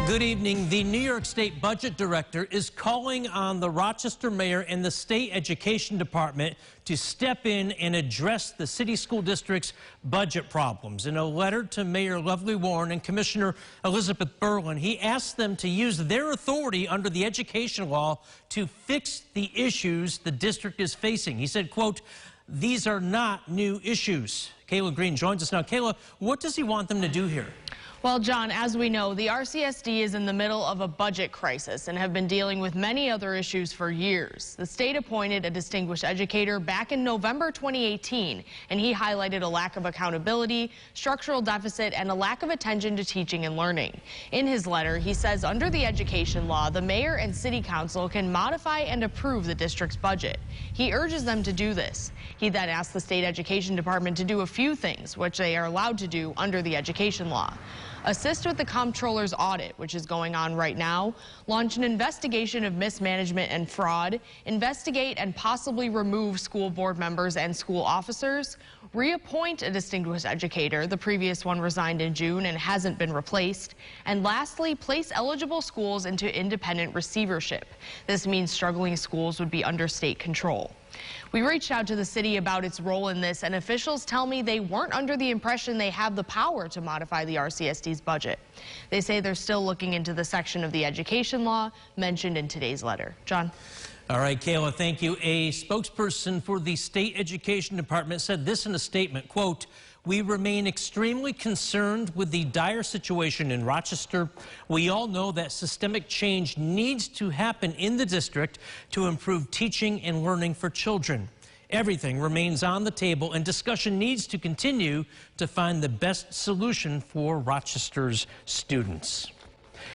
Good evening. The New York State Budget Director is calling on the Rochester Mayor and the State Education Department to step in and address the city school district's budget problems. In a letter to Mayor Lovely Warren and Commissioner Elizabeth Berlin, he asked them to use their authority under the education law to fix the issues the district is facing. He said, quote, "These are not new issues." Kayla Green joins us now. Kayla, what does he want them to do here? Well, John, as we know, the RCSD is in the middle of a budget crisis and have been dealing with many other issues for years. The state appointed a distinguished educator back in November 2018, and he highlighted a lack of accountability, structural deficit, and a lack of attention to teaching and learning. In his letter, he says under the education law, the mayor and city council can modify and approve the district's budget. He urges them to do this. He then asked the state education department to do a few things, which they are allowed to do under the education law. Assist with the comptroller's audit, which is going on right now, launch an investigation of mismanagement and fraud, investigate and possibly remove school board members and school officers, reappoint a distinguished educator. The previous one resigned in June and hasn't been replaced. And lastly, place eligible schools into independent receivership. This means struggling schools would be under state control. We reached out to the city about its role in this, and officials tell me they weren't under the impression they have the power to modify the RCSD's budget. They say they're still looking into the section of the education law mentioned in today's letter. John? All right, Kayla, thank you. A spokesperson for the State Education Department said this in a statement, quote, "We remain extremely concerned with the dire situation in Rochester. We all know that systemic change needs to happen in the district to improve teaching and learning for children. Everything remains on the table, and discussion needs to continue to find the best solution for Rochester's students."